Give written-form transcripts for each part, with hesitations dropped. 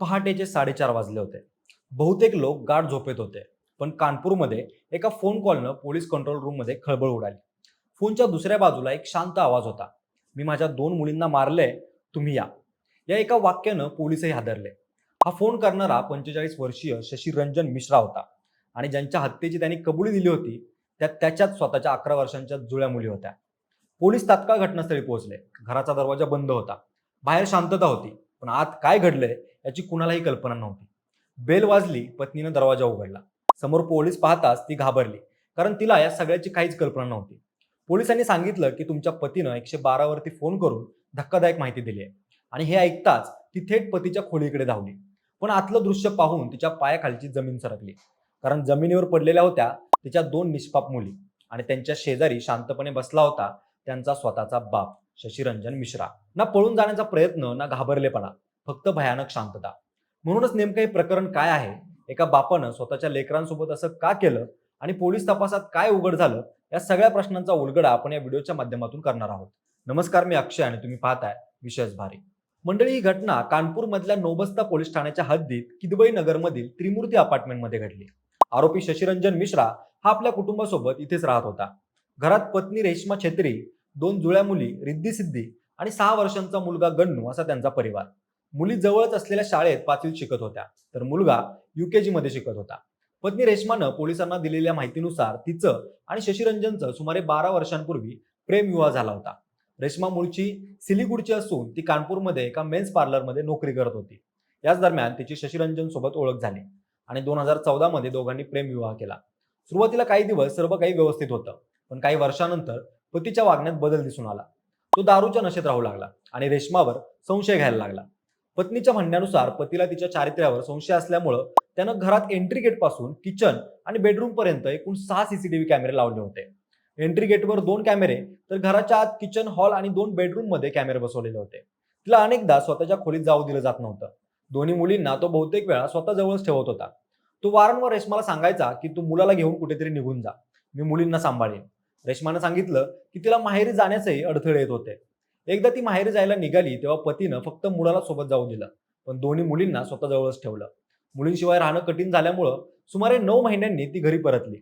पहाटेचे 4:30 वाजले होते. बहुतेक लोक गाढ झोपेत होते. पण कानपूरमध्ये एका फोन कॉलनं पोलीस कंट्रोल रूममध्ये खळबळ उडाली. फोनच्या दुसऱ्या बाजूला एक शांत आवाज होता. "मी माझ्या 2 मुलींना मारले, तुम्ही या." या एका वाक्यानं पोलीसही हादरले. हा फोन करणारा 45 वर्षीय शशी रंजन मिश्रा होता आणि ज्यांच्या हत्येची त्यांनी कबुली दिली होती, त्यात त्याच्याच स्वतःच्या 11 वर्षांच्या जुळ्या मुली होत्या. पोलीस तात्काळ घटनास्थळी पोहोचले. घराचा दरवाजा बंद होता. बाहेर शांतता होती. पण आत काय घडलंय याची कुणालाही कल्पना नव्हती. बेल वाजली, पत्नीनं दरवाजा उघडला. समोर पोलीस पाहताच ती घाबरली, कारण तिला या सगळ्याची काहीच कल्पना नव्हती. पोलिसांनी सांगितलं की तुमच्या पतीनं 112 वरती फोन करून धक्कादायक माहिती दिली आहे. आणि हे ऐकताच ती थेट पतीच्या खोलीकडे धावली. पण आतलं दृश्य पाहून तिच्या पायाखालची जमीन सरकली, कारण जमिनीवर पडलेल्या होत्या तिच्या 2 निष्पाप मुली आणि त्यांच्या शेजारी शांतपणे बसला होता त्यांचा स्वतःचा बाप शशीरंजन मिश्रा. ना पळून जाण्याचा प्रयत्न, ना घाबरलेपणा, फक्त भयानक शांतता. म्हणूनच नेमकं हे प्रकरण काय आहे, एका बापानं स्वतःच्या लेकरांसोबत असं का केलं आणि पोलीस तपासात काय उघड झालं, या सगळ्या प्रश्नांचा उलगडा आपण या व्हिडिओच्या माध्यमातून करणार आहोत. नमस्कार, मी अक्षय आणि तुम्ही पाहताय विशेष भारी. मंडळी, ही घटना कानपूरमधल्या नोबस्ता पोलीस ठाण्याच्या हद्दीत किदवई नगरमधील त्रिमूर्ती अपार्टमेंटमध्ये घडली. आरोपी शशीरंजन मिश्रा हा आपल्या कुटुंबासोबत इथेच राहत होता. घरात पत्नी रेश्मा छेत्री, 2 जुळ्या मुली रिद्धी सिद्धी आणि 6 वर्षांचा मुलगा गन्नू असा त्यांचा परिवार. मुली जवळच असलेल्या शाळेत 5वीत शिकत होत्या, तर मुलगा UKG मध्ये शिकत होता. पत्नी रेश्मानं पोलिसांना दिलेल्या माहितीनुसार तिचं आणि शशीरंजनचं सुमारे 12 वर्षांपूर्वी प्रेमविवाह झाला होता. रेश्मा मूळची सिलीगुडची असून ती कानपूरमध्ये एका मेन्स पार्लरमध्ये नोकरी करत होती. याच दरम्यान तिची शशीरंजन सोबत ओळख झाली आणि 2014 मध्ये दोघांनी प्रेमविवाह केला. सुरुवातीला काही दिवस सर्व काही व्यवस्थित होतं, पण काही वर्षानंतर पतीच्या वागण्यात बदल दिसून आला. तो दारूच्या नशेत राहू लागला आणि रेश्मावर संशय घ्यायला लागला. पत्नीच्या म्हणण्यानुसार पतीला तिच्या चारित्र्यावर संशय असल्यामुळं त्यानं घरात एंट्री गेट पासून किचन आणि बेडरूम पर्यंत एकूण 6 CCTV कॅमेरे लावले होते. एंट्री गेटवर 2 कॅमेरे, तर घराच्या आत किचन, हॉल आणि 2 बेडरूम मध्ये कॅमेरे बसवलेले होते. तिला अनेकदा स्वतःच्या खोलीत जाऊ दिलं जात नव्हतं. दोन्ही मुलींना तो बहुतेक वेळा स्वतः जवळच ठेवत होता. तो वारंवार रेश्माला सांगायचा की तू मुलाला घेऊन कुठेतरी निघून जा, मी मुलींना सांभाळेन. रेश्मानं सांगितलं की तिला माहेरी जाण्याचेही अडथळे येत होते. एकदा ती माहेरी जायला निघाली तेव्हा पतीनं फक्त मुलाला सोबत जाऊ दिलं, पण दोन्ही मुलींना स्वतः जवळच ठेवलं. मुलींशिवाय राहणं कठीण झाल्यामुळं सुमारे 9 महिन्यांनी ती घरी परतली.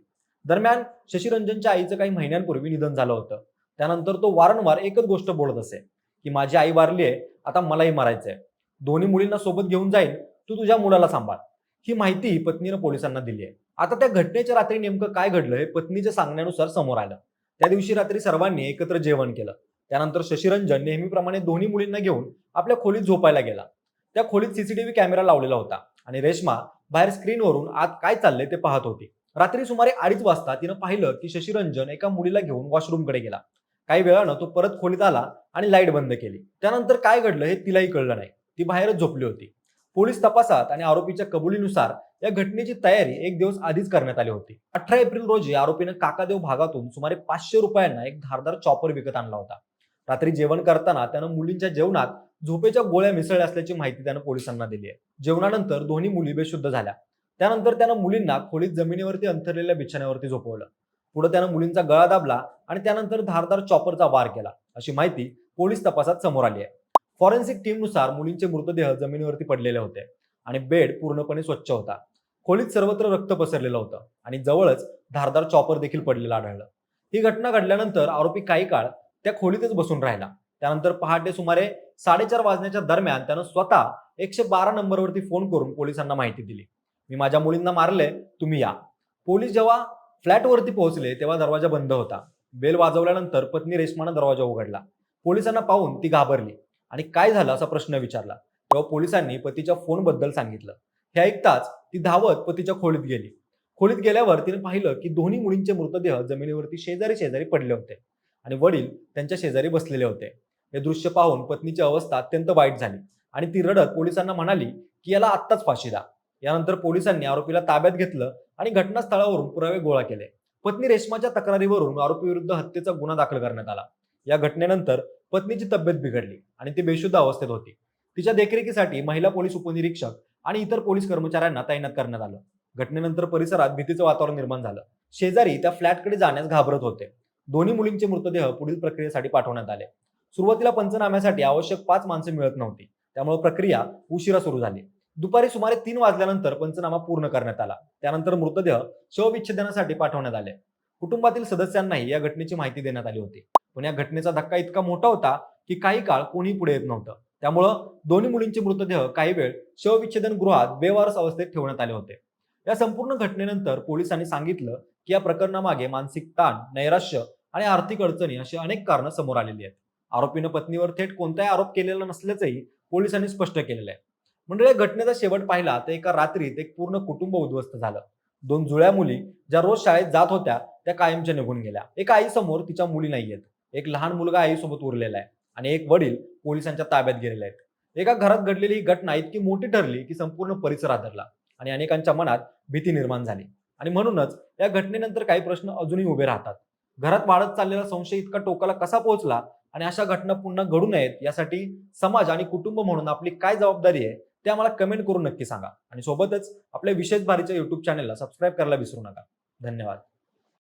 दरम्यान शशीरंजनच्या आईचं काही महिन्यांपूर्वी निधन झालं होतं. त्यानंतर तो वारंवार एकच गोष्ट बोलत असे की माझी आई वारली आहे, आता मलाही मरायचंय. दोन्ही मुलींना सोबत घेऊन जाईन, तू तुझ्या मुलाला सांभाळ. ही माहिती पत्नीनं पोलिसांना दिली आहे. आता त्या घटनेच्या रात्री नेमकं काय घडलं हे पत्नीच्या सांगण्यानुसार समोर आलं. त्या दिवशी रात्री सर्वांनी एकत्र जेवण केलं. त्यानंतर शशीरंजन नेहमीप्रमाणे दोन्ही मुलींना घेऊन आपल्या खोलीत झोपायला गेला. त्या खोलीत CCTV कॅमेरा लावलेला होता आणि रेश्मा बाहेर स्क्रीनवरून आत काय चाललंय ते पाहत होती. रात्री सुमारे 2:30 वाजता तिनं पाहिलं की शशीरंजन एका मुलीला घेऊन वॉशरूमकडे गेला. काही वेळानं तो परत खोलीत आला आणि लाईट बंद केली. त्यानंतर काय घडलं हे तिलाही कळलं नाही. ती बाहेरच झोपली होती. पोलीस तपासात आणि आरोपीच्या कबुलीनुसार या घटनेची तयारी 1 दिवस आधीच करण्यात आली होती. 18 एप्रिल रोजी आरोपीनं काकादेव भागातून सुमारे 500 रुपयांना एक धारदार चॉपर विकत आणला होता. रात्री जेवण करताना त्यानं मुलींच्या जेवणात झोपेच्या गोळ्या मिसळल्या असल्याची माहिती त्यानं पोलिसांना दिली आहे. जेवणानंतर दोन्ही मुली बेशुद्ध झाल्या. त्यानंतर त्यानं मुलींना खोलीत जमिनीवरती अंथरलेल्या बिछाण्यावरती झोपवलं. पुढे त्यानं मुलींचा गळा दाबला आणि त्यानंतर धारदार चॉपरचा वार केला, अशी माहिती पोलीस तपासात समोर आली आहे. फॉरेन्सिक टीमनुसार मुलींचे मृतदेह जमिनीवरती पडलेले होते आणि बेड पूर्णपणे स्वच्छ होता. खोलीत सर्वत्र रक्त पसरलेलं होतं आणि जवळच धारदार चॉपर देखील पडलेलं आढळलं. ही घटना घडल्यानंतर आरोपी काही काळ त्या खोलीतच बसून राहिला. त्यानंतर पहाटे सुमारे 4:30 वाजण्याच्या दरम्यान त्यानं स्वतः 112 नंबरवरती फोन करून पोलिसांना माहिती दिली. मी माझ्या मुलींना मारले, तुम्ही या. पोलीस जेव्हा फ्लॅटवरती पोहोचले तेव्हा दरवाजा बंद होता. बेल वाजवल्यानंतर पत्नी रेश्मानं दरवाजा उघडला. पोलिसांना पाहून ती घाबरली आणि काय झालं असा प्रश्न विचारला. तेव्हा पोलिसांनी पतीच्या फोनबद्दल सांगितलं. हे ऐकताच ती धावत पतीच्या खोलीत गेली. खोलीत गेल्यावर तिने पाहिलं की दोन्ही मुलींचे मृतदेह जमिनीवरती शेजारी शेजारी पडले होते आणि वडील त्यांच्या शेजारी बसलेले होते. हे दृश्य पाहून पत्नीची अवस्था अत्यंत वाईट झाली आणि ती रडत पोलिसांना म्हणाली की याला आत्ताच फाशी द्या. यानंतर पोलिसांनी आरोपीला ताब्यात घेतलं आणि घटनास्थळावरून पुरावे गोळा केले. पत्नी रेश्माच्या तक्रारीवरून आरोपीविरुद्ध हत्येचा गुन्हा दाखल करण्यात आला. या घटनेनंतर पत्नीची तब्येत बिघडली आणि ती बेशुद्ध अवस्थेत होती. तिच्या देखरेखीसाठी महिला पोलीस उपनिरीक्षक आणि इतर पोलीस कर्मचाऱ्यांना तैनात करण्यात आलं. घटनेनंतर परिसरात भीतीचं वातावरण निर्माण झालं. शेजारी त्या फ्लॅटकडे जाण्यास घाबरत होते. दोन्ही मुलींचे मृतदेह पुढील प्रक्रियेसाठी पाठवण्यात आले. सुरुवातीला पंचनाम्यासाठी आवश्यक 5 माणसं मिळत नव्हती, त्यामुळे प्रक्रिया उशिरा सुरू झाली. दुपारी सुमारे 3 वाजल्यानंतर पंचनामा पूर्ण करण्यात आला. त्यानंतर मृतदेह शवविच्छेदनासाठी पाठवण्यात आले. कुटुंबातील सदस्यांनाही या घटनेची माहिती देण्यात आली होती. पण या घटनेचा धक्का इतका मोठा होता की काही काळ कोणी पुढे येत नव्हतं. त्यामुळं दोन्ही मुलींचे मृतदेह काही वेळ शवविच्छेदन गृहात बेवारस अवस्थेत ठेवण्यात आले होते. या संपूर्ण घटनेनंतर पोलिसांनी सांगितलं की या प्रकरणामागे मानसिक ताण, नैराश्य आणि आर्थिक अडचणी अशी अनेक कारणं समोर आलेली आहेत. आरोपीनं पत्नीवर थेट कोणताही आरोप केलेला नसल्याचंही पोलिसांनी स्पष्ट केलेलं आहे. म्हणजे या घटनेचा शेवट पाहिला तर एका रात्रीत एक पूर्ण कुटुंब उद्ध्वस्त झालं. 2 जुळ्या मुली ज्या रोज शाळेत जात होत्या त्या कायमच्या निघून गेल्या. एका आईसमोर तिच्या मुली नाहीयेत. एक लहान मुलगा आईसोबत उरलेला आहे आणि एक वडील पोलिसांच्या ताब्यात गेलेले आहेत. एका घरात घडलेली ही घटना इतकी मोठी ठरली की संपूर्ण परिसर हादरला आणि अनेकांच्या मनात भीती निर्माण झाली. आणि म्हणूनच या घटनेनंतर काही प्रश्न अजूनही उभे राहतात. घरात वाढत चाललेला संशय इतका टोकाला कसा पोहोचला आणि अशा घटना पुन्हा घडू नयेत यासाठी समाज आणि कुटुंब म्हणून आपली काय जबाबदारी आहे ते आम्हाला कमेंट करून नक्की सांगा. आणि सोबतच आपल्या विशेष भारीच्या YouTube चॅनलला सबस्क्राईब करायला विसरू नका. धन्यवाद.